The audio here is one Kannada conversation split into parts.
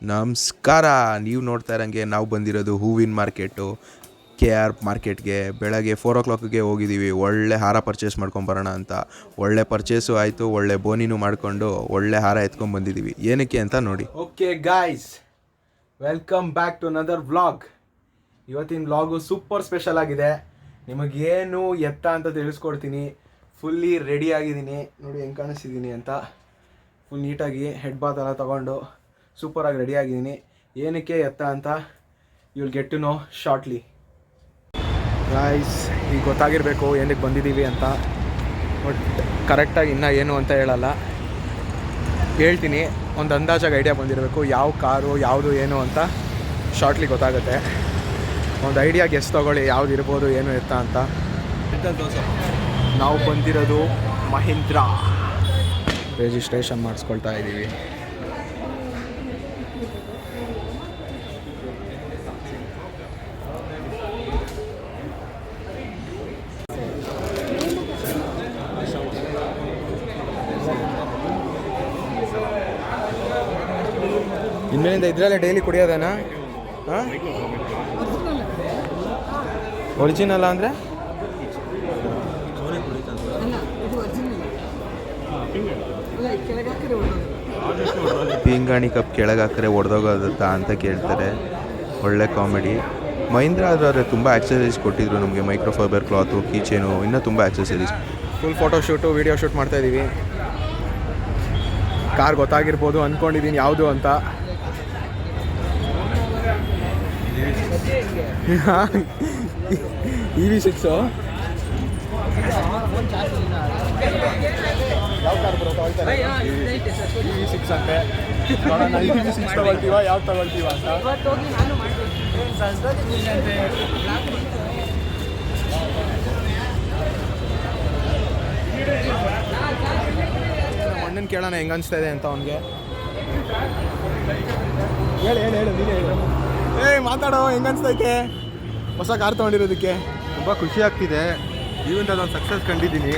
ನಮಸ್ಕಾರ. ನೀವು ನೋಡ್ತಾ ಇರೋಂಗೆ ನಾವು ಬಂದಿರೋದು ಹೂವಿನ ಮಾರ್ಕೆಟು KR ಮಾರ್ಕೆಟ್ಗೆ. ಬೆಳಗ್ಗೆ 4 o'clockಗೆ ಹೋಗಿದ್ದೀವಿ. ಒಳ್ಳೆ ಹಾರ ಪರ್ಚೇಸ್ ಮಾಡ್ಕೊಂಬರೋಣ ಅಂತ. ಒಳ್ಳೆ ಪರ್ಚೇಸು ಆಯಿತು, ಒಳ್ಳೆ ಬೋನಿನೂ ಮಾಡಿಕೊಂಡು ಒಳ್ಳೆ ಹಾರ ಎತ್ಕೊಂಡು ಬಂದಿದ್ದೀವಿ. ಏನಕ್ಕೆ ಅಂತ ನೋಡಿ. Okay guys, welcome back to another vlog. ಇವತ್ತಿನ ವ್ಲಾಗು ಸೂಪರ್ ಸ್ಪೆಷಲ್ ಆಗಿದೆ. ನಿಮಗೇನು ಎತ್ತ ಅಂತ ತಿಳಿಸ್ಕೊಡ್ತೀನಿ. ಫುಲ್ಲಿ ರೆಡಿ ಆಗಿದ್ದೀನಿ, ನೋಡಿ ಹೆಂಗೆ ಕಾಣಿಸ್ತಿದ್ದೀನಿ ಅಂತ. ಫುಲ್ ನೀಟಾಗಿ ಹೆಡ್ ಬಾತ್ ಎಲ್ಲ ತೊಗೊಂಡು ಸೂಪರಾಗಿ ರೆಡಿ ಆಗಿದ್ದೀನಿ. ಏನಕ್ಕೆ ಎತ್ತ ಅಂತ you will get to know shortly. Guys, ಈಗ ಗೊತ್ತಾಗಿರಬೇಕು ಏನಕ್ಕೆ ಬಂದಿದ್ದೀವಿ ಅಂತ. ಬಟ್ ಕರೆಕ್ಟಾಗಿ ಇನ್ನೂ ಏನು ಅಂತ ಹೇಳಲ್ಲ, ಹೇಳ್ತೀನಿ. ಒಂದು ಅಂದಾಜಾಗಿ ಐಡಿಯಾ ಬಂದಿರಬೇಕು ಯಾವ ಕಾರು ಯಾವುದು ಏನು ಅಂತ. ಶಾರ್ಟ್ಲಿ ಗೊತ್ತಾಗುತ್ತೆ. ಒಂದು ಐಡಿಯಾ ಗೆಸ್ ತೊಗೊಳ್ಳಿ ಯಾವ್ದು ಇರ್ಬೋದು ಏನು ಎತ್ತ ಅಂತ. ನಾವು ಬಂದಿರೋದು ಮಹೀಂದ್ರ. ರಿಜಿಸ್ಟ್ರೇಷನ್ ಮಾಡಿಸ್ಕೊಳ್ತಾ ಇದ್ದೀವಿ. ಇನ್ಮೇಲಿಂದ ಇದರಲ್ಲೇ ಡೈಲಿ ಕುಡಿಯೋದೇನಾ? ಹಾಂ, ಒರಿಜಿನಲ್ ಅಂದರೆ ಪಿಂಗಾಣಿ ಕಪ್ ಕೆಳಗೆ ಹಾಕಿದ್ರೆ ಒಡೆದೋಗೋದತ್ತಾ ಅಂತ ಕೇಳ್ತಾರೆ. ಒಳ್ಳೆ ಕಾಮಿಡಿ. ಮಹೀಂದ್ರ ಆದರೆ ತುಂಬ ಆಕ್ಸಸರೀಸ್ ಕೊಟ್ಟಿದ್ರು ನಮಗೆ. ಮೈಕ್ರೋಫೈಬರ್ ಕ್ಲಾತು, ಕೀಚೇನು, ಇನ್ನೂ ತುಂಬ accessories. Full photo shoot, video shoot ಮಾಡ್ತಾಯಿದ್ದೀವಿ. ಕಾರ್ ಗೊತ್ತಾಗಿರ್ಬೋದು ಅಂದ್ಕೊಂಡಿದ್ದೀನಿ ಯಾವುದು ಅಂತ. EV6 ಯಾವ ಕಾರ್ ಬರೋ ಹೇಳ್ತಾರೆ? EV6 ಅಂತೆ. ನೋಡೋಣ EV6 ತಗೊಳ್ತೀವ ಯಾವ್ದು ತಗೊಳ್ತೀವ ಅಂತ. ಅಣ್ಣನ ಕೇಳೋಣ ಹೆಂಗೆ ಅನಿಸ್ತಾ ಇದೆ ಅಂತ ಅವನಿಗೆ. ಹೇಳು ಹೇಳು ಹೇಳು ನೀನು ಹೇಳು. ಮಾತಾಡೋ, ಹೆಂಗೆ ಅನಿಸ್ತೈತೆ ಹೊಸ ಕಾರ್ ತೊಗೊಂಡಿರೋದಕ್ಕೆ? ತುಂಬ ಖುಷಿ ಆಗ್ತಿದೆ. ಜೀವನದಲ್ಲಿ ಒಂದು ಸಕ್ಸಸ್ ಕಂಡಿದ್ದೀನಿ.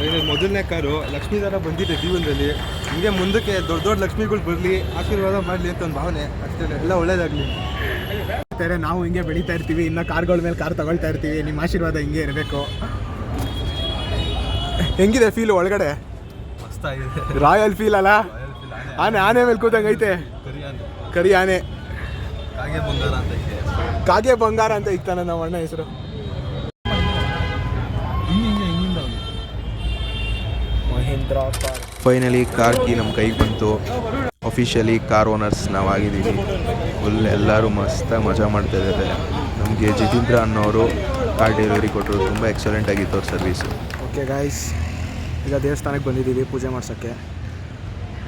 ಇದು ಮೊದಲನೇ ಕಾರು. ಲಕ್ಷ್ಮೀ ಥರ ಬಂದಿದೆ ಜೀವನದಲ್ಲಿ. ಹಿಂಗೆ ಮುಂದಕ್ಕೆ ದೊಡ್ಡ ದೊಡ್ಡ ಲಕ್ಷ್ಮಿಗಳು ಬರಲಿ, ಆಶೀರ್ವಾದ ಮಾಡಲಿ ಅಂತ ಒಂದು ಭಾವನೆ ಅಷ್ಟೇ. ಎಲ್ಲ ಒಳ್ಳೇದಾಗಲಿ. ನಾವು ಹಿಂಗೆ ಬೆಳೀತಾ ಇರ್ತೀವಿ, ಇನ್ನು ಕಾರ್ಗಳ ಮೇಲೆ ಕಾರ್ ತಗೊಳ್ತಾ ಇರ್ತೀವಿ. ನಿಮ್ಮ ಆಶೀರ್ವಾದ ಹಿಂಗೆ ಇರಬೇಕು. ಹೆಂಗಿದೆ ಫೀಲು ಒಳಗಡೆ? ಮಸ್ತಾಗಿದೆ. ರಾಯಲ್ ಫೀಲ್ ಅಲ್ಲ? ಆನೆ ಮೇಲೆ ಕೂತಂಗೆ ಐತೆ. ಕರಿ ಆನೆ, ಕಾಗೆ ಬಂಗಾರ ಅಂತ ಇಕ್ತಾನೆ ನಮ್ಮ ಅಣ್ಣ ಹೆಸರು. Mahindra car. Finally car key ನಮ್ಮ ಕೈಗೆ ಬಂತು. ಅಫಿಷಿಯಲಿ ಕಾರ್ ಓನರ್ಸ್ ನಾವಾಗಿದ್ದೀವಿ. ಫುಲ್ ಎಲ್ಲರೂ ಮಸ್ತಾಗಿ ಮಜಾ ಮಾಡ್ತಾಯಿದ್ದಾರೆ. ನಮಗೆ ಜಿತೇಂದ್ರ ಅನ್ನೋರು ಕಾರ್ ಡೆಲಿವರಿ ಕೊಟ್ಟರು. ತುಂಬ ಎಕ್ಸಲೆಂಟ್ ಆಗಿತ್ತು ಅವ್ರ ಸರ್ವೀಸು. ಓಕೆ ಗಾಯ್ಸ್, ಈಗ ದೇವಸ್ಥಾನಕ್ಕೆ ಬಂದಿದ್ದೀವಿ ಪೂಜೆ ಮಾಡ್ಸೋಕ್ಕೆ.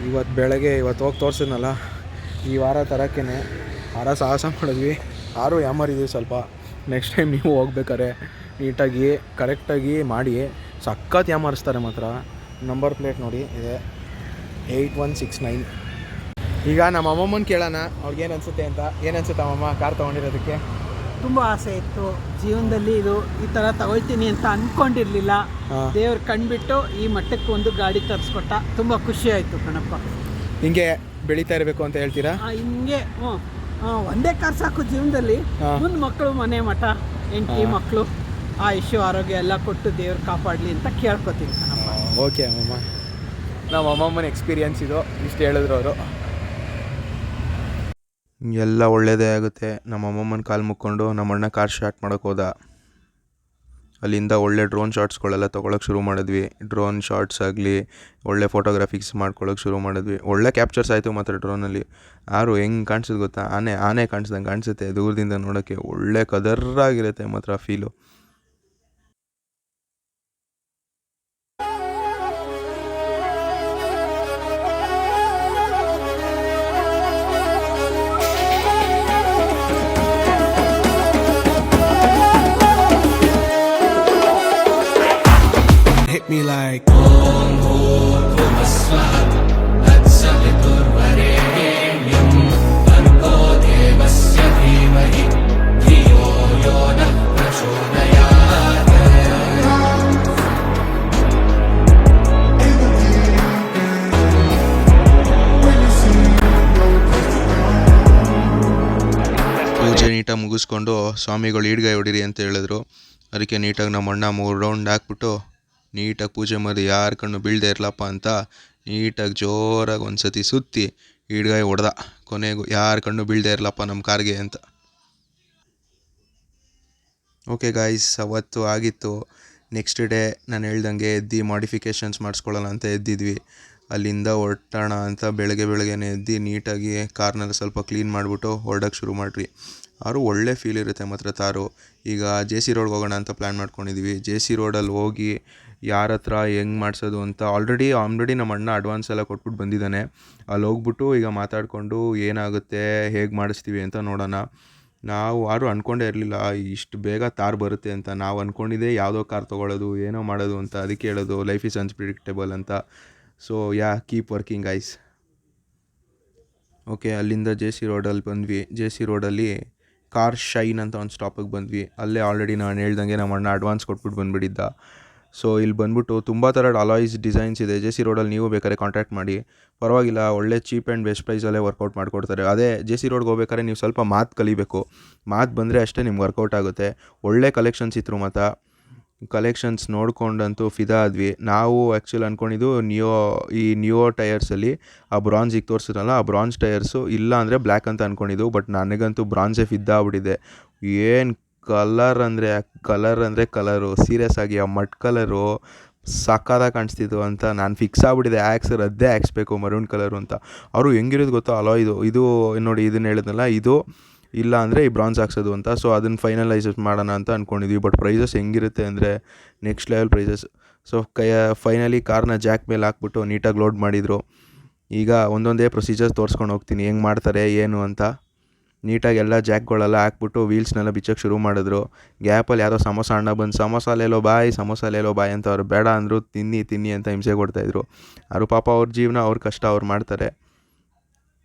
ಇವತ್ತು ಹೋಗಿ ತೋರಿಸಿದ್ನಲ್ಲ, ಈ ವಾರ ತರೋಕ್ಕೇ ಹಾರ ಸಾಹಸ ಮಾಡಿದ್ವಿ. ಹಾರು ಯಾಮಾರಿದ್ವಿ ಸ್ವಲ್ಪ. ನೆಕ್ಸ್ಟ್ ಟೈಮ್ ನೀವು ಹೋಗ್ಬೇಕಾರೆ ನೀಟಾಗಿ ಕರೆಕ್ಟಾಗಿ ಮಾಡಿ. ಸಖತ್ ಯಾಮಾರಿಸ್ತಾರೆ ಮಾತ್ರ. ನಂಬರ್ ಪ್ಲೇಟ್ ನೋಡಿ ಇದೆ 8169. ಈಗ ನಮ್ಮ ಅಮ್ಮಮ್ಮನ ಕೇಳೋಣ ಅವ್ರಿಗೇನು ಅನಿಸುತ್ತೆ ಅಂತ. ಏನು ಅನಿಸುತ್ತೆ ಅಮ್ಮಮ್ಮ ಕಾರ್ ತೊಗೊಂಡಿರೋದಕ್ಕೆ? ತುಂಬ ಆಸೆ ಇತ್ತು ಜೀವನದಲ್ಲಿ, ಇದು ಈ ಥರ ತಗೊಳ್ತೀನಿ ಅಂತ ಅಂದ್ಕೊಂಡಿರಲಿಲ್ಲ. ದೇವ್ರು ಕಂಡುಬಿಟ್ಟು ಈ ಮಟ್ಟಕ್ಕೆ ಒಂದು ಗಾಡಿ ತರಿಸ್ಕೊಟ್ಟ. ತುಂಬ ಖುಷಿ ಆಯಿತು ಕಣಪ್ಪ. ಹಿಂಗೆ ಬೆಳೀತಾ ಇರಬೇಕು ಅಂತ ಹೇಳ್ತೀರಾ? ಹಿಂಗೆ ಒಂದೇ ಕಾರ್ ಸಾಕು ಜೀವನದಲ್ಲಿ. ಮುಂದೆ ಮಕ್ಕಳು, ಮನೆ ಮಠ, ಹೆಂಡತಿ ಮಕ್ಕಳು, ಆಯುಷ್ಯ ಆರೋಗ್ಯ ಎಲ್ಲ ಕೊಟ್ಟು ದೇವ್ರು ಕಾಪಾಡಲಿ ಅಂತ ಕೇಳ್ಕೊತೀನಿ ಕಣಪ್ಪ. ಓಕೆ ಅಮ್ಮಮ್ಮ, ನಮ್ಮ ಅಮ್ಮಮ್ಮನ ಎಕ್ಸ್ಪೀರಿಯನ್ಸ್ ಇದು. ಇಷ್ಟು ಹೇಳಿದ್ರು ಅವರು. ಎಲ್ಲ ಒಳ್ಳೆಯದೇ ಆಗುತ್ತೆ. ನಮ್ಮ ಅಮ್ಮಮ್ಮನ ಕಾಲು ಮುಕ್ಕೊಂಡು ನಮ್ಮ ಅಣ್ಣ ಕಾರ್ ಸ್ಟಾರ್ಟ್ ಮಾಡೋಕ್ಕೆ ಹೋದ. ಅಲ್ಲಿಂದ ಒಳ್ಳೆ ಡ್ರೋನ್ ಶಾಟ್ಸ್ಗಳೆಲ್ಲ ತೊಗೊಳಕ್ಕೆ ಶುರು ಮಾಡಿದ್ವಿ. ಡ್ರೋನ್ ಶಾಟ್ಸ್ ಆಗಲಿ, ಒಳ್ಳೆ ಫೋಟೋಗ್ರಾಫಿಕ್ಸ್ ಮಾಡ್ಕೊಳ್ಳೋಕೆ ಶುರು ಮಾಡಿದ್ವಿ. ಒಳ್ಳೆ ಕ್ಯಾಪ್ಚರ್ಸ್ ಆಯಿತು ಮಾತ್ರ ಡ್ರೋನಲ್ಲಿ. ಯಾರು ಹೆಂಗೆ ಕಾಣಿಸುತ್ತೆ ಗೊತ್ತಾ? ಆನೆ ಕಾಣಿಸ್ದಂಗೆ ಕಾಣಿಸುತ್ತೆ ದೂರದಿಂದ ನೋಡೋಕ್ಕೆ. ಒಳ್ಳೆ ಕದರಾಗಿರುತ್ತೆ ಮಾತ್ರ ಫೀಲು. Hit me like ಪೂಜೆ ನೀಟಾಗಿ ಮುಗಿಸ್ಕೊಂಡು ಸ್ವಾಮಿಗಳು ಈಡ್ಗಾಯಿ ಹೊಡೀರಿ ಅಂತ ಹೇಳಿದ್ರು. ಅದಕ್ಕೆ ನೀಟಾಗಿ ನಮ್ಮ ಅಣ್ಣ 3 ರೌಂಡ್ ಹಾಕ್ಬಿಟ್ಟು ನೀಟಾಗಿ ಪೂಜೆ ಮಾಡಿ ಯಾರ ಕಣ್ಣು ಬೀಳದೆ ಇರಲಪ್ಪ ಅಂತ ನೀಟಾಗಿ ಜೋರಾಗಿ ಒಂದು ಸತಿ ಸುತ್ತಿ ಈಡ್ಗಾಯಿ ಹೊಡೆದ. ಕೊನೆಗೂ ಯಾರ ಕಣ್ಣು ಬೀಳದೆ ಇರಲಪ್ಪ ನಮ್ಮ ಕಾರ್ಗೆ ಅಂತ. ಓಕೆ ಗಾಯ್ಸ್, ಅವತ್ತು ಆಗಿತ್ತು. ನೆಕ್ಸ್ಟ್ ಡೇ ನಾನು ಹೇಳ್ದಂಗೆ ಎದ್ದು ಮಾಡಿಫಿಕೇಷನ್ಸ್ ಮಾಡಿಸ್ಕೊಳ್ಳೋಣ ಅಂತ ಎದ್ದಿದ್ವಿ. ಅಲ್ಲಿಂದ ಹೊರಟೋಣ ಅಂತ ಬೆಳಗ್ಗೆನೇ ಎದ್ದು ನೀಟಾಗಿ ಕಾರ್ನೆಲ್ಲ ಸ್ವಲ್ಪ ಕ್ಲೀನ್ ಮಾಡಿಬಿಟ್ಟು ಹೊರಡೋಕ್ಕೆ ಶುರು ಮಾಡಿರಿ. ಆರು ಒಳ್ಳೆ ಫೀಲ್ ಇರುತ್ತೆ ಮಾತ್ರ ತಾರು. ಈಗ JC ರೋಡ್ಗೆ ಹೋಗೋಣ ಅಂತ ಪ್ಲ್ಯಾನ್ ಮಾಡ್ಕೊಂಡಿದ್ವಿ. JC ರೋಡಲ್ಲಿ ಹೋಗಿ ಯಾರ ಹತ್ರ ಹೆಂಗೆ ಮಾಡಿಸೋದು ಅಂತ ಆಲ್ರೆಡಿ ನಮ್ಮ ಅಣ್ಣ ಅಡ್ವಾನ್ಸ್ ಎಲ್ಲ ಕೊಟ್ಬಿಟ್ಟು ಬಂದಿದ್ದಾನೆ. ಅಲ್ಲಿ ಹೋಗ್ಬಿಟ್ಟು ಈಗ ಮಾತಾಡಿಕೊಂಡು ಏನಾಗುತ್ತೆ, ಹೇಗೆ ಮಾಡಿಸ್ತೀವಿ ಅಂತ ನೋಡೋಣ. ನಾವು ಯಾರೂ ಅಂದ್ಕೊಂಡೇ ಇರಲಿಲ್ಲ ಇಷ್ಟು ಬೇಗ ತಾರ್ ಬರುತ್ತೆ ಅಂತ. ನಾವು ಅಂದ್ಕೊಂಡಿದ್ದೆ ಯಾವುದೋ ಕಾರ್ ತೊಗೊಳ್ಳೋದು, ಏನೋ ಮಾಡೋದು ಅಂತ. ಅದಕ್ಕೆ ಹೇಳೋದು ಲೈಫ್ ಈಸ್ ಅನ್ಪ್ರಿಡಿಕ್ಟೇಬಲ್ ಅಂತ. So keep working guys. Okay, ಅಲ್ಲಿಂದ JC ರೋಡಲ್ಲಿ ಬಂದ್ವಿ. JC ರೋಡಲ್ಲಿ ಕಾರ್ ಶೈನ್ ಅಂತ ಒಂದು ಸ್ಟಾಪಿಗೆ ಬಂದ್ವಿ. ಅಲ್ಲೇ ಆಲ್ರೆಡಿ ನಾನು ಹೇಳ್ದಂಗೆ ನಮ್ಮ ಅಣ್ಣ ಅಡ್ವಾನ್ಸ್ ಕೊಟ್ಬಿಟ್ಟು ಬಂದುಬಿಟ್ಟಿದ್ದ. ಸೊ ಇಲ್ಲಿ ಬಂದ್ಬಿಟ್ಟು ತುಂಬ ಥರ ಅಲಾಯ್ಸ್ ಡಿಸೈನ್ಸ್ ಇದೆ. JC ರೋಡಲ್ಲಿ ನೀವು ಬೇಕಾದ್ರೆ ಕಾಂಟ್ಯಾಕ್ಟ್ ಮಾಡಿ, ಪರವಾಗಿಲ್ಲ, ಒಳ್ಳೆ ಚೀಪ್ ಆ್ಯಂಡ್ ಬೆಸ್ಟ್ ಪ್ರೈಸಲ್ಲೇ ವರ್ಕೌಟ್ ಮಾಡಿಕೊಡ್ತಾರೆ. ಅದೇ JC ರೋಡ್ಗೆ ಹೋಗ್ಬೇಕಾದ್ರೆ ನೀವು ಸ್ವಲ್ಪ ಮಾತು ಕಲಿಬೇಕು. ಮಾತು ಬಂದರೆ ಅಷ್ಟೇ ನಿಮ್ಗೆ ವರ್ಕೌಟ್ ಆಗುತ್ತೆ. ಒಳ್ಳೆ ಕಲೆಕ್ಷನ್ಸ್ ಇತ್ತು ಮಾತ್ರ. ಕಲೆಕ್ಷನ್ಸ್ ನೋಡ್ಕೊಂಡಂತೂ ಫಿದಾ ಆದ್ವಿ. ನಾವು ಆ್ಯಕ್ಚುಲಿ ಅಂದ್ಕೊಂಡಿದ್ದು ನಿಯೋ ಟೈರ್ಸಲ್ಲಿ ಆ ಬ್ರಾಂಜಿಗೆ ತೋರಿಸಿದ್ರಲ್ಲ, ಆ ಬ್ರಾಂಜ್ ಟೈರ್ಸು ಇಲ್ಲ ಅಂದರೆ ಬ್ಲ್ಯಾಕ್ ಅಂತ ಅಂದ್ಕೊಂಡಿದ್ದು. ಬಟ್ ನನಗಂತೂ ಬ್ರಾಂಜೇ ಫಿದಾ ಆಗ್ಬಿಟ್ಟಿದೆ. ಏನು ಕಲರ್ ಅಂದರೆ ಕಲರು, ಸೀರಿಯಸ್ ಆಗಿ ಆ ಮಡ್ ಕಲರು ಸಕ್ಕತ್ತಾಗಿ ಕಾಣಿಸ್ತಿತ್ತು ಅಂತ ನಾನು ಫಿಕ್ಸ್ ಆಗ್ಬಿಟ್ಟಿದೆ. ಸರ್ ಅದೇ ಹಾಕ್ಸ್ಬೇಕು ಮರೂನ್ ಕಲರು ಅಂತ. ಅವರು ಹೆಂಗಿರೋದು ಗೊತ್ತೋ ಅಲೋ ಇದು ನೋಡಿ, ಇದನ್ನು ಹೇಳಿದ್ನಲ್ಲ, ಇದು ಇಲ್ಲ ಅಂದರೆ ಈ ಬ್ರಾಂಜ್ ಹಾಕ್ಸೋದು ಅಂತ. ಸೊ ಅದನ್ನು ಫೈನಲೈಸ್ ಮಾಡೋಣ ಅಂತ ಅಂದ್ಕೊಂಡಿದ್ವಿ. ಬಟ್ ಪ್ರೈಸಸ್ ಹೆಂಗಿರುತ್ತೆ ಅಂದರೆ next level prices. So finally ಕಾರ್ನ ಜಾಕ್ ಮೇಲೆ ಹಾಕ್ಬಿಟ್ಟು ನೀಟಾಗಿ ಲೋಡ್ ಮಾಡಿದರು. ಈಗ ಒಂದೊಂದೇ ಪ್ರೊಸೀಜರ್ಸ್ ತೋರಿಸ್ಕೊಂಡು ಹೋಗ್ತೀನಿ ಹೆಂಗೆ ಮಾಡ್ತಾರೆ ಏನು ಅಂತ. ನೀಟಾಗಿ ಎಲ್ಲ ಜಾಕ್ಗಳೆಲ್ಲ ಹಾಕ್ಬಿಟ್ಟು ವೀಲ್ಸ್ನೆಲ್ಲ ಬಿಚ್ಚೋಕ್ಕೆ ಶುರು ಮಾಡಿದ್ರು. ಗ್ಯಾಪಲ್ಲಿ ಯಾವುದೋ ಸಮೋಸ ಅಣ್ಣ ಬಂದು ಸಮೋಸ ಲೇಲೋ ಬಾಯ್ ಅಂತ ಅವ್ರು ಬೇಡ ಅಂದರು. ತಿನ್ನಿ ಅಂತ ಹಿಂಸೆ ಕೊಡ್ತಾಯಿದ್ರು. ಅವರು ಪಾಪ ಅವ್ರ ಜೀವನ, ಅವ್ರ ಕಷ್ಟ ಅವ್ರು ಮಾಡ್ತಾರೆ.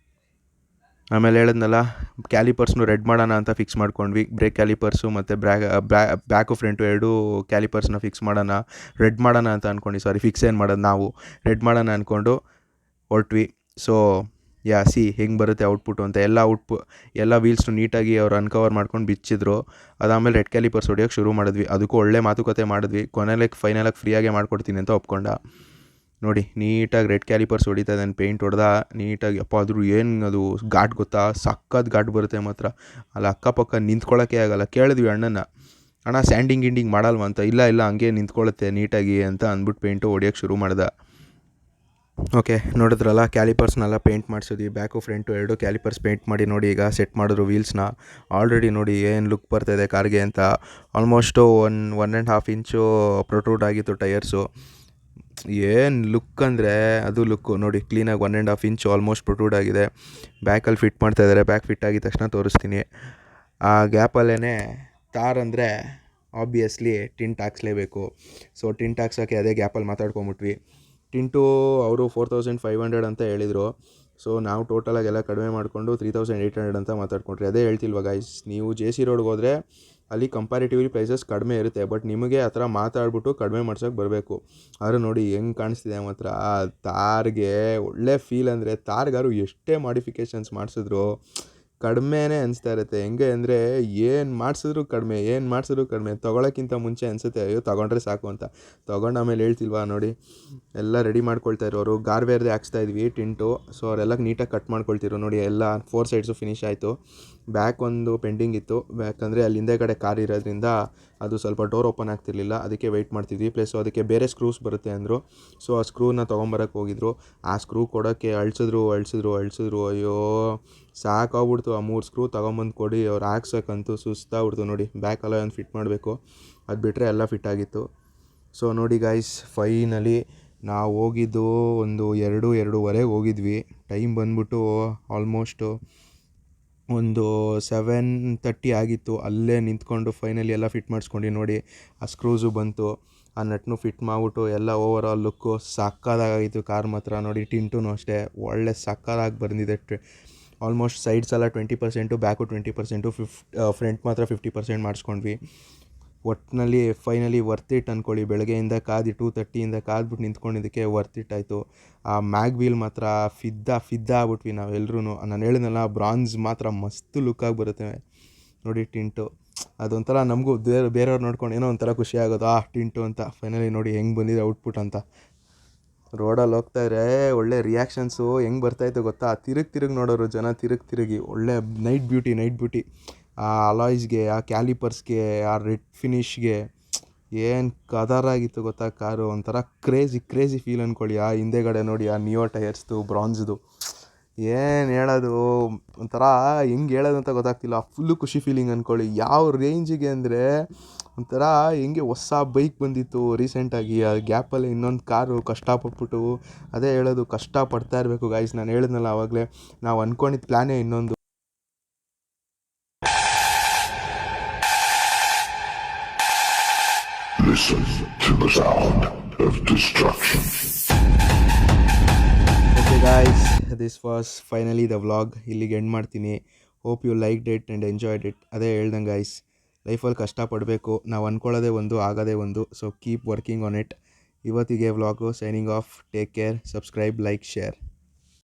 ಆಮೇಲೆ ಹೇಳಿದ್ನಲ್ಲ, ಕ್ಯಾಲಿಪರ್ಸ್ನು ರೆಡ್ ಮಾಡೋಣ ಅಂತ ಫಿಕ್ಸ್ ಮಾಡ್ಕೊಂಡ್ವಿ. ಬ್ರೇಕ್ ಕ್ಯಾಲಿಪರ್ಸು ಮತ್ತು ಬ್ಯಾಕು ಫ್ರಂಟು ಎರಡೂ ಕ್ಯಾಲಿಪರ್ಸ್ನ ಫಿಕ್ಸ್ ಮಾಡೋಣ, ರೆಡ್ ಮಾಡೋಣ ಅಂತ ಅಂದ್ಕೊಂಡು, ಫಿಕ್ಸ್ ಏನು ಮಾಡೋದು, ನಾವು ರೆಡ್ ಮಾಡೋಣ ಅಂದ್ಕೊಂಡು ಹೊರಟ್ವಿ. ಸೊ ಹೆಂಗೆ ಬರುತ್ತೆ ಔಟ್ಪುಟ್ಟು ಅಂತ ಎಲ್ಲ ವೀಲ್ಸ್ನು ನೀಟಾಗಿ ಅವ್ರು ಅನ್ಕವರ್ ಮಾಡ್ಕೊಂಡು ಬಿಚ್ಚಿದ್ರು. ಅದಾದಮೇಲೆ ರೆಡ್ ಕ್ಯಾಲಿಪರ್ಸ್ ಹೊಡಿಯೋಕ್ಕೆ ಶುರು ಮಾಡಿದ್ವಿ. ಅದಕ್ಕೂ ಒಳ್ಳೆ ಮಾತುಕತೆ ಮಾಡಿದ್ವಿ. ಫೈನಲಾಗಿ ಫ್ರೀಯಾಗೆ ಮಾಡ್ಕೊಡ್ತೀನಿ ಅಂತ ಒಪ್ಕೊಂಡ. ನೋಡಿ, ನೀಟಾಗಿ ರೆಡ್ ಕ್ಯಾಲಿಪರ್ಸ್ ಹೊಡಿತಾ ಇದ್ದಾನೆ, ಪೇಂಟ್ ಹೊಡೆದ ನೀಟಾಗಿ. ಅದ್ರ ಏನು ಅದು ಘಾಟ್ ಗೊತ್ತಾ, ಸಕ್ಕತ್ ಘಾಟ್ ಬರುತ್ತೆ ಮಾತ್ರ. ಅಲ್ಲಿ ಅಕ್ಕಪಕ್ಕ ನಿಂತ್ಕೊಳ್ಳೋಕ್ಕೆ ಆಗಲ್ಲ. ಕೇಳಿದ್ವಿ ಅಣ್ಣ ಸ್ಯಾಂಡಿಂಗ್ ಮಾಡಲ್ವ ಅಂತ. ಇಲ್ಲ ಹಂಗೆ ನಿಂತ್ಕೊಳ್ಳುತ್ತೆ ನೀಟಾಗಿ ಅಂತ ಅಂದ್ಬಿಟ್ಟು ಪೇಂಟು ಹೊಡಿಯೋಕ್ಕೆ ಶುರು ಮಾಡ್ದೆ. ಓಕೆ, ನೋಡಿದ್ರಲ್ಲ, ಕ್ಯಾಲಿಪರ್ಸ್ನೆಲ್ಲ ಪೇಂಟ್ ಮಾಡಿಸಿದ್ವಿ. ಬ್ಯಾಕು ಫ್ರಂಟು ಎರಡು ಕ್ಯಾಲಿಪರ್ಸ್ ಪೇಂಟ್ ಮಾಡಿ ನೋಡಿ ಈಗ ಸೆಟ್ ಮಾಡಿದ್ರು ವೀಲ್ಸ್ನ. ಆಲ್ರೆಡಿ ನೋಡಿ ಏನು ಲುಕ್ ಬರ್ತಾಯಿದೆ ಕಾರ್ಗೆ ಅಂತ. ಆಲ್ಮೋಸ್ಟು 1.5 ಇಂಚು ಪ್ರೊಟ್ರೂಡ್ ಆಗಿತ್ತು ಟೈರ್ಸು. ಏನು ಲುಕ್ ಅಂದರೆ ಅದು ಲುಕ್ಕು ನೋಡಿ, ಕ್ಲೀನಾಗಿ 1.5 ಇಂಚು ಆಲ್ಮೋಸ್ಟ್ ಪ್ರೊಟ್ರೂಡ್ ಆಗಿದೆ. ಬ್ಯಾಕಲ್ಲಿ ಫಿಟ್ ಮಾಡ್ತಾಯಿದ್ದಾರೆ. ಬ್ಯಾಕ್ ಫಿಟ್ ಆಗಿದ ತಕ್ಷಣ ತೋರಿಸ್ತೀನಿ. ಆ ಗ್ಯಾಪಲ್ಲೇ ತಾರ್ ಅಂದರೆ ಆಬ್ವಿಯಸ್ಲಿ ಟಿಂಟ್ ಹಾಕ್ಸ್ಲೇಬೇಕು. ಸೊ ಟಿಂಟ್ ಹಾಕ್ಸೋಕ್ಕೆ ಅದೇ ಗ್ಯಾಪಲ್ಲಿ ಮಾತಾಡ್ಕೊಂಬಿಟ್ವಿ. ಟಿಂಟು ಅವರು 4500 ಅಂತ ಹೇಳಿದರು. ಸೊ ನಾವು ಟೋಟಲಾಗಿ ಎಲ್ಲ ಕಡಿಮೆ ಮಾಡಿಕೊಂಡು 3800 ಅಂತ ಮಾತಾಡ್ಕೊಂಡ್ರಿ. ಅದೇ ಹೇಳ್ತಿಲ್ವ ಗೈಸ್, ನೀವು JC ರೋಡ್ಗೆ ಹೋದರೆ ಅಲ್ಲಿ ಕಂಪ್ಯಾರಿಟಿವ್ಲಿ ಪ್ರೈಸಸ್ ಕಡಿಮೆ ಇರುತ್ತೆ. ಬಟ್ ನಿಮಗೆ ಆ ಥರ ಮಾತಾಡ್ಬಿಟ್ಟು ಕಡಿಮೆ ಮಾಡ್ಸೋಕ್ಕೆ ಬರಬೇಕು. ಆದ್ರೆ ನೋಡಿ ಹೆಂಗೆ ಕಾಣಿಸ್ತಿದೆ ಮಾತ್ರ. ಆ ತಾರ್ಗೆ ಒಳ್ಳೆ ಫೀಲ್ ಅಂದರೆ, ತಾರ್ಗಾರು ಎಷ್ಟೇ ಮಾಡಿಫಿಕೇಷನ್ಸ್ ಮಾಡಿಸಿದ್ರು ಕಡಿಮೆನೇ ಅನಿಸ್ತಾ ಇರುತ್ತೆ. ಹೆಂಗೆ ಅಂದರೆ ಏನು ಮಾಡಿಸಿದ್ರು ಕಡಿಮೆ. ತೊಗೊಳಕ್ಕಿಂತ ಮುಂಚೆ ಅನಿಸುತ್ತೆ ಅಯ್ಯೋ ತೊಗೊಂಡ್ರೆ ಸಾಕು ಅಂತ. ತೊಗೊಂಡು ಆಮೇಲೆ ಹೇಳ್ತಿಲ್ವಾ ನೋಡಿ, ಎಲ್ಲ ರೆಡಿ ಮಾಡ್ಕೊಳ್ತಾ ಇರೋರು. ಗಾರ್ವೇರ್ದೇ ಹಾಕ್ಸ್ತಾ ಇದ್ವಿ ಟಿಂಟು. ಸೊ ಅವರೆಲ್ಲ ನೀಟಾಗಿ ಕಟ್ ಮಾಡ್ಕೊಳ್ತಿರೋ ನೋಡಿ. ಎಲ್ಲ 4 ಸೈಡ್ಸು ಫಿನಿಶ್ ಆಯಿತು. ಬ್ಯಾಕ್ ಒಂದು ಪೆಂಡಿಂಗ್ ಇತ್ತು. ಯಾಕಂದರೆ ಅಲ್ಲಿ ಹಿಂದೆ ಕಡೆ ಕಾರ್ ಇರೋದ್ರಿಂದ ಅದು ಸ್ವಲ್ಪ ಡೋರ್ ಓಪನ್ ಆಗ್ತಿರ್ಲಿಲ್ಲ. ಅದಕ್ಕೆ ವೆಯ್ಟ್ ಮಾಡ್ತಿದ್ವಿ. ಪ್ಲಸ್ ಅದಕ್ಕೆ ಬೇರೆ ಸ್ಕ್ರೂಸ್ ಬರುತ್ತೆ ಅಂದರು. ಸೊ ಆ ಸ್ಕ್ರೂನ ತೊಗೊಂಬರಕ್ಕೆ ಹೋಗಿದ್ರು. ಆ ಸ್ಕ್ರೂ ಕೊಡೋಕ್ಕೆ ಅಳಿಸಿದ್ರು. ಅಯ್ಯೋ ಸಾಕಾಗ್ಬಿಡ್ತು. ಆ 3 ಸ್ಕ್ರೂ ತೊಗೊಂಬಂದು ಕೊಡಿ, ಅವ್ರು ಹಾಕ್ಸೋಕ್ಕಂತೂ ಸುಸ್ತಾಗ್ಬಿಡ್ತು ನೋಡಿ. ಬ್ಯಾಕೆಲ್ಲ ಒಂದು ಫಿಟ್ ಮಾಡಬೇಕು, ಅದು ಬಿಟ್ಟರೆ ಎಲ್ಲ ಫಿಟ್ ಆಗಿತ್ತು. ಸೊ ನೋಡಿ ಗೈಸ್, ಫೈನಲಿ ನಾವು ಹೋಗಿದ್ದು ಒಂದು 2-2:30 ಹೋಗಿದ್ವಿ. ಟೈಮ್ ಬಂದ್ಬಿಟ್ಟು ಆಲ್ಮೋಸ್ಟು ಒಂದು 7:30 ಆಗಿತ್ತು. ಅಲ್ಲೇ ನಿಂತ್ಕೊಂಡು ಫೈನಲಿ ಎಲ್ಲ ಫಿಟ್ ಮಾಡಿಸ್ಕೊಂಡು ನೋಡಿ, ಆ ಸ್ಕ್ರೂಸು ಬಂತು. ಆ ನಟ್ನು ಫಿಟ್ ಮಾಡಿಬಿಟ್ಟು ಎಲ್ಲ ಓವರ್ ಆಲ್ ಲುಕ್ಕು ಸಕ್ಕತ್ತಾಗಿತ್ತು ಕಾರ್ ಮಾತ್ರ. ನೋಡಿ ಟಿಂಟೂ ಅಷ್ಟೇ ಒಳ್ಳೆ ಸಕ್ಕತ್ತಾಗಿ ಬಂದಿದೆ. ಆಲ್ಮೋಸ್ಟ್ ಸೈಡ್ಸ್ ಎಲ್ಲ 20%, ಬ್ಯಾಕು 20%, ಫ್ರಂಟ್ ಮಾತ್ರ 50% ಮಾಡಿಸ್ಕೊಂಡ್ವಿ. ಒಟ್ಟಿನಲ್ಲಿ ಫೈನಲಿ ವರ್ತ್ ಇಟ್ ಅಂದ್ಕೊಳ್ಳಿ. ಬೆಳಗ್ಗೆಯಿಂದ 2:30 ಕಾದ್ಬಿಟ್ಟು ನಿಂತ್ಕೊಂಡಿದ್ದಕ್ಕೆ ವರ್ತ್ ಇಟ್ ಆಯಿತು. ಆ ಮ್ಯಾಗ್ ವೀಲ್ ಮಾತ್ರ ಫಿದಾ ಆಗ್ಬಿಟ್ವಿ ನಾವೆಲ್ಲರೂ. ನಾನು ಹೇಳಿದ್ನಲ್ಲ, ಬ್ರಾಂಜ್ ಮಾತ್ರ ಮಸ್ತ್ ಲುಕ್ಕಾಗಿ ಬರುತ್ತೆ. ನೋಡಿ ಟಿಂಟು. ಅದೊಂಥರ ನಮಗೂ ಬೇರೆಯವ್ರು ನೋಡ್ಕೊಂಡು ಏನೋ ಒಂಥರ ಖುಷಿ ಆಗೋದು, ಟಿಂಟು ಅಂತ. ಫೈನಲಿ ನೋಡಿ ಹೆಂಗೆ ಬಂದಿದೆ ಔಟ್ಪುಟ್ ಅಂತ. ರೋಡಲ್ಲಿ ಹೋಗ್ತಾಯಿದ್ರೆ ಒಳ್ಳೆ ರಿಯಾಕ್ಷನ್ಸು ಹೆಂಗೆ ಬರ್ತಾಯಿತ್ತು ಗೊತ್ತಾ, ತಿರುಗಿ ನೋಡೋರು ಜನ, ತಿರುಗಿ ಒಳ್ಳೆ ನೈಟ್ ಬ್ಯೂಟಿ. ಆ ಅಲಾಯ್ಸ್ಗೆ, ಆ ಕ್ಯಾಲಿಪರ್ಸ್ಗೆ, ಆ ರೆಡ್ ಫಿನಿಶ್ಗೆ ಏನು ಕದರಾಗಿತ್ತು ಗೊತ್ತಾ ಕಾರು. ಒಂಥರ ಕ್ರೇಜಿ ಫೀಲ್ ಅಂದ್ಕೊಳ್ಳಿ. ಆ ಹಿಂದೆಗಡೆ ನೋಡಿ ಆ ನಿಯೋ ಟೈರ್ಸ್ದು, ಬ್ರಾನ್ಸ್ದು, ಏನು ಹೇಳೋದು, ಒಂಥರ ಹೆಂಗೆ ಹೇಳೋದು ಅಂತ ಗೊತ್ತಾಗ್ತಿಲ್ಲ. ಫುಲ್ಲು ಖುಷಿ ಫೀಲಿಂಗ್ ಅಂದ್ಕೊಳ್ಳಿ. ಯಾವ ರೇಂಜಿಗೆ ಅಂದರೆ ಒಂಥರ ಹೆಂಗೆ ಹೊಸ ಬೈಕ್ ಬಂದಿತ್ತು ರೀಸೆಂಟಾಗಿ, ಆ ಗ್ಯಾಪಲ್ಲಿ ಇನ್ನೊಂದು ಕಾರು ಕಷ್ಟಪಟ್ಬಿಟ್ಟು, ಅದೇ ಹೇಳೋದು, ಕಷ್ಟಪಡ್ತಾ ಇರಬೇಕು ಗಾಯ್ಸ್. ನಾನು ಹೇಳಿದ್ನಲ್ಲ ಆವಾಗಲೇ, ನಾವು ಅಂದ್ಕೊಂಡಿದ್ದ ಪ್ಲ್ಯಾನೇ ಇನ್ನೊಂದು. Listen to the sound of destruction. Okay guys, this was finally the vlog. ಇಲ್ಲಿಗೆ ಎಂಡ್ ಮಾಡ್ತೀನಿ. Hope you liked it and enjoyed it. ಅದೇ ಹೇಳ್ದಂಗೆ ಗಾಯ್ಸ್, ಲೈಫಲ್ಲಿ ಕಷ್ಟಪಡಬೇಕು. ನಾವು ಅಂದ್ಕೊಳ್ಳೋದೇ ಒಂದು, ಆಗೋದೇ ಒಂದು. So keep working on it. ಇವತ್ತಿಗೆ vlog signing off. Take care, subscribe, like, share.